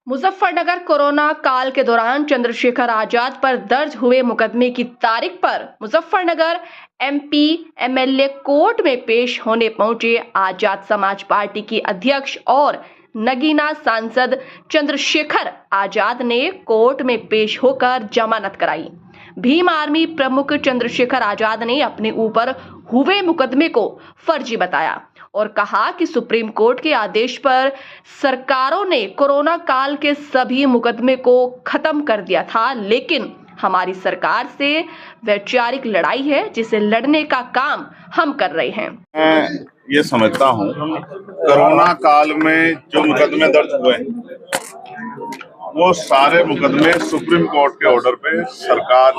Muzaffarnagar corona काल के दौरान चंद्रशेखर आजाद पर दर्ज हुए मुकदमे की तारीख पर मुजफ्फरनगर एमपी एमएलए कोर्ट में पेश होने पहुंचे आजाद समाज पार्टी की अध्यक्ष और नगीना सांसद चंद्रशेखर आजाद ने कोर्ट में पेश होकर जमानत कराई। भीम आर्मी प्रमुख चंद्रशेखर आजाद ने अपने ऊपर हुए मुकदमे को फर्जी बताया और कहा कि सुप्रीम कोर्ट के आदेश पर सरकारों ने कोरोना काल के सभी मुकदमे को खत्म कर दिया था, लेकिन हमारी सरकार से वैचारिक लड़ाई है जिसे लड़ने का काम हम कर रहे हैं। मैं ये समझता हूँ कोरोना काल में जो मुकदमे दर्ज हुए वो सारे मुकदमे सुप्रीम कोर्ट के ऑर्डर पे सरकार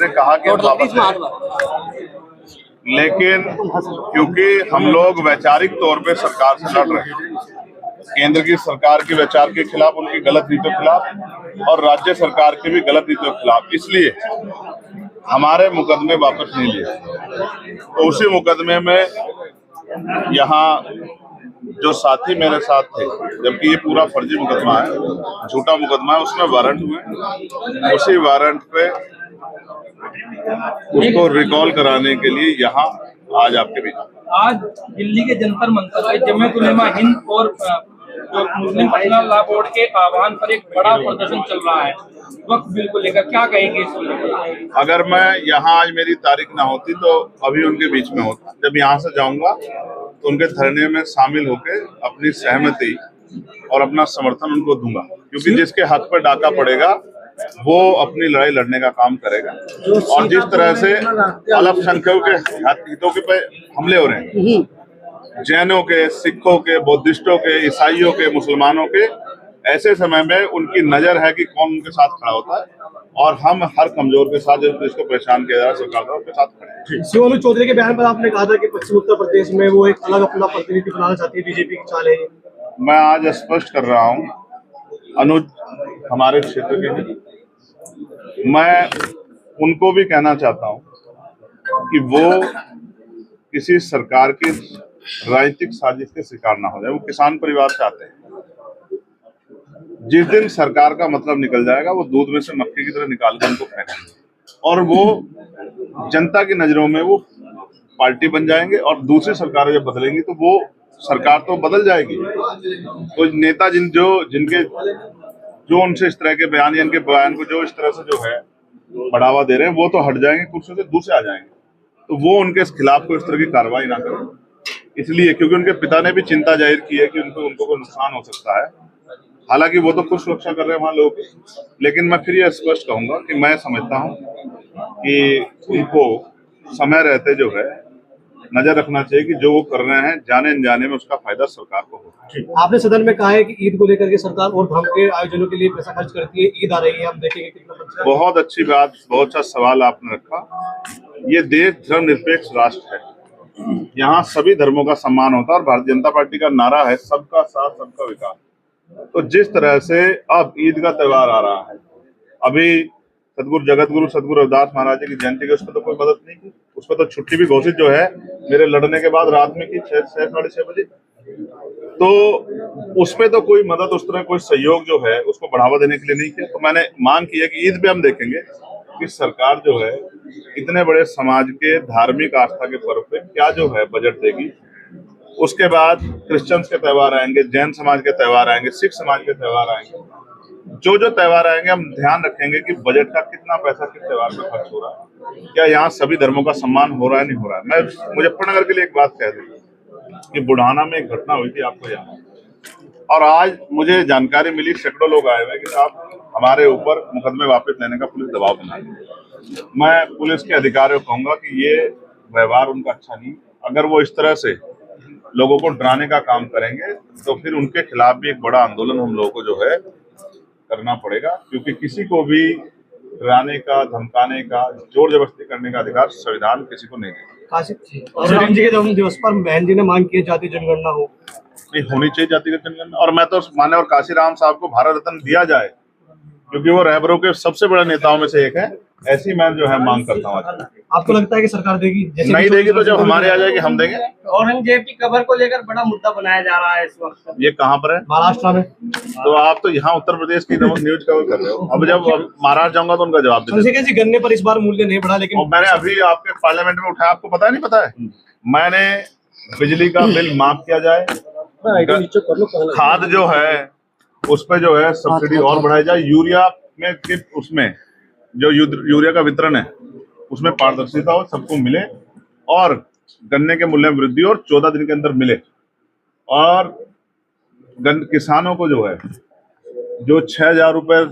ने कहा कि वापस है, लेकिन क्योंकि हम लोग वैचारिक तौर पे सरकार से लड़ रहे हैं, केंद्र की सरकार के विचार के खिलाफ, उनकी गलत नीतियों के खिलाफ और राज्य सरकार की भी गलत नीतियों के खिलाफ, इसलिए हमारे मुकदमे वापस नहीं लिए। तो उसी मुकदमे में यहाँ जो साथी मेरे साथ थे, जबकि ये पूरा फर्जी मुकदमा है, झूठा मुकदमा है, उसमें वारंट हुए, उसी वारंट पे उसको रिकॉल कराने के लिए यहाँ आज आपके बीच आज दिल्ली के जंतर मंतर पे जमीयत उलेमा हिंद और जो मुस्लिम पर्सनल लॉ बोर्ड के आह्वान पर एक बड़ा प्रदर्शन चल रहा है, वक्त बिल को लेकर क्या कहेंगे इसको लेकर? अगर मैं यहाँ आज मेरी तारीख ना होती तो अभी उनके बीच में होता। जब यहाँ से जाऊंगा तो उनके धरने में शामिल होकर अपनी सहमति और अपना समर्थन उनको दूंगा, क्योंकि जिसके हक पर डाका पड़ेगा वो अपनी लड़ाई लड़ने का काम करेगा। और जिस तरह से अल्पसंख्यकों के हितों के पे हमले हो रहे हैं, जैनों के, सिखों के, बुद्धिस्टों के, ईसाइयों के, मुसलमानों के, ऐसे समय में उनकी नजर है कि कौन उनके साथ खड़ा होता है, और हम हर कमजोर के साथ, जो इसको परेशान किया जा रहा है सरकार का, उनके साथ खड़े हैं। शिवानंद चौधरी के बयान पर आपने कहा था कि पश्चिम उत्तर प्रदेश में वो एक अलग अपना प्रतिनिधि बनाना चाहती है, बीजेपी की चाल है। मैं आज स्पष्ट कर रहा हूँ, अनुज हमारे क्षेत्र के हैं, मैं उनको भी कहना चाहता हूँ कि वो किसी सरकार की राजनीतिक साजिश के शिकार ना हो जाए। वो किसान परिवार से आते हैं, जिस दिन सरकार का मतलब निकल जाएगा वो दूध में से मक्खी की तरह निकाल कर उनको फेंकेंगे, और वो जनता की नजरों में वो पार्टी बन जाएंगे, और दूसरी सरकारें जब बदलेंगी तो वो सरकार तो बदल जाएगी। तो नेता जिनके जो उनसे इस तरह के बयान या इनके बयान को जो इस तरह से जो है बढ़ावा दे रहे हैं, वो तो हट जाएंगे, कुर्सियों से दूसरे आ जाएंगे। तो वो उनके खिलाफ कोई इस तरह की कार्रवाई ना करें, इसलिए क्योंकि उनके पिता ने भी चिंता जाहिर की है कि उनको कोई नुकसान हो सकता है। हालांकि वो तो खुद सुरक्षा कर रहे हैं वहां लोग, लेकिन मैं फिर यह स्पष्ट कहूंगा कि मैं समझता हूं कि उनको समय रहते जो है नजर रखना चाहिए कि जो वो कर रहे हैं जाने अनजाने में उसका फायदा सरकार को हो। आपने सदन में कहा है कि ईद को लेकर के सरकार और धर्म के आयोजनों के लिए पैसा खर्च करती है, ईद आ रही है, हम देखेंगे कितना। बहुत अच्छी बात, बहुत अच्छा सवाल आपने रखा। ये देश धर्मनिरपेक्ष राष्ट्र है, यहाँ सभी धर्मों का सम्मान होता है, और भारतीय जनता पार्टी का नारा है सबका साथ सबका विकास। तो जिस तरह से अब ईद का त्योहार आ रहा है, अभी सदगुरु रविदास महाराज जी की जयंती की, उस पर तो कोई मदद नहीं की, उस पर तो छुट्टी भी घोषित जो है मेरे लड़ने के बाद रात में की 6-6:30 बजे। तो उसमें तो कोई मदद, उस तरह कोई सहयोग जो है उसको बढ़ावा देने के लिए नहीं किया। तो मैंने मांग की है कि ईद पे हम देखेंगे कि सरकार जो है इतने बड़े समाज के धार्मिक आस्था के पर्व पे क्या जो है बजट देगी। उसके बाद क्रिश्चियंस के त्योहार आएंगे, जैन समाज के त्योहार आएंगे, सिख समाज के त्योहार आएंगे, जो त्योहार आएंगे हम ध्यान रखेंगे कि बजट का कितना पैसा किस त्योहार में खर्च हो रहा है, क्या यहाँ सभी धर्मों का सम्मान हो रहा है, नहीं हो रहा है। मैं मुजफ्फरनगर के लिए एक बात कह दूं कि बुढ़ाना में एक घटना हुई थी, आपको याद है, और आज मुझे जानकारी मिली, सैकड़ों लोग आए हुए कि साहब हमारे ऊपर मुकदमे वापस लेने का पुलिस दबाव बना रही है। मैं पुलिस के अधिकारियों को कहूंगा कि ये व्यवहार उनका अच्छा नहीं। अगर वो इस तरह से लोगों को डराने का काम करेंगे तो फिर उनके खिलाफ भी एक बड़ा आंदोलन हम लोगों को जो है करना पड़ेगा, क्योंकि किसी को भी डराने का, धमकाने का, जोर जबरदस्ती करने का अधिकार संविधान किसी को नहीं देता। राम जी के जन्म दिवस पर बहन जी ने मांग की जाति जनगणना हो, नहीं होनी चाहिए जातिगत जनगणना, और मैं तो माननीय काशीराम साहब को भारत रत्न दिया जाए, क्योंकि वो रहबरों के सबसे बड़े नेताओं में से एक है। ऐसी मैं जो है मांग करता हूँ। आपको लगता है कि सरकार देगी? नहीं देगी तो जब हमारे आ जाएगी हम देंगे। औरंगजेब की कब्र को लेकर बड़ा मुद्दा बनाया जा रहा है इस वक्त। ये कहाँ पर है? महाराष्ट्र में। तो आप तो यहाँ उत्तर प्रदेश की न्यूज कवर कर रहे हो। अब जब महाराष्ट्र जाऊंगा तो उनका जवाब दे चंद्रशेखर जी, गन्ने पर इस बार मूल्य नहीं बढ़ा, लेकिन और मैंने अभी आपके पार्लियामेंट में उठाया, आपको पता नहीं पता है, मैंने बिजली का बिल माफ किया जाए, खाद जो है उस पे जो है सब्सिडी और बढ़ाई जाए, यूरिया में उसमें जो यूरिया का वितरण है उसमें पारदर्शिता हो, सबको मिले, और गन्ने के मूल्य में वृद्धि और 14 दिन के अंदर मिले, और किसानों को जो है जो 6,000 रुपए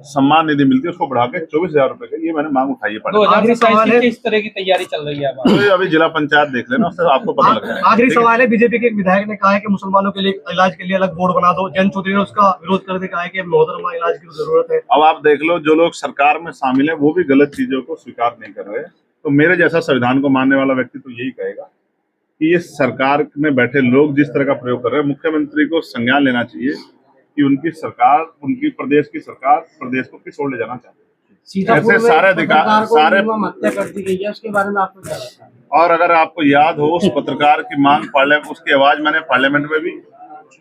सम्मान निधि मिलती है उसको बढ़ा के 24,000 रुपए के, ये मैंने मांग उठाई है। 2027 की किस तरह की तैयारी चल रही है? तो अभी जिला पंचायत देख लेना, उससे आपको पता लग जाएगा। आखिरी सवाल है, बीजेपी के एक विधायक ने कहा है कि मुसलमानों के लिए इलाज के लिए अलग बोर्ड बना दो। जयंत चौधरी ने उसका विरोध करके कहा है कि मोहतरमा इलाज की जरूरत है। अब आप देख लो, जो लोग सरकार में शामिल है वो भी गलत चीजों को स्वीकार नहीं कर रहे, तो मेरे जैसा संविधान को मानने वाला व्यक्ति तो यही कहेगा कि ये सरकार में बैठे लोग जिस तरह का प्रयोग कर रहे हैं, मुख्यमंत्री को संज्ञान लेना चाहिए कि उनकी सरकार, उनकी प्रदेश की सरकार प्रदेश को किस ओर ले जाना चाहती है। ऐसे सारे अधिकार, सारे हत्या कर दी गई है, उसके बारे में आपको क्या लगता है? और अगर आपको याद हो, उस पत्रकार की मांग उसकी आवाज मैंने पार्लियामेंट में भी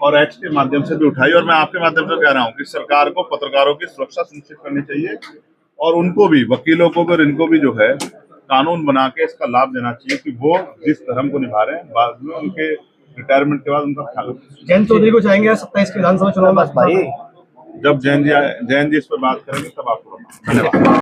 और एक्ट के माध्यम से भी उठाई, और मैं आपके माध्यम से कह रहा हूँ कि सरकार को पत्रकारों की सुरक्षा सुनिश्चित करनी चाहिए, और उनको भी, वकीलों को भी और इनको भी जो है कानून बना के इसका लाभ देना चाहिए कि वो जिस धर्म को निभा रहे हैं बाद में उनके रिटायरमेंट के बाद उनका ख्याल रखें। जयंत चौधरी को चाहेंगे 27 के विधानसभा चुनाव में? जब जैन जी इस पर बात करेंगे तब आपको बताऊंगा। धन्यवाद।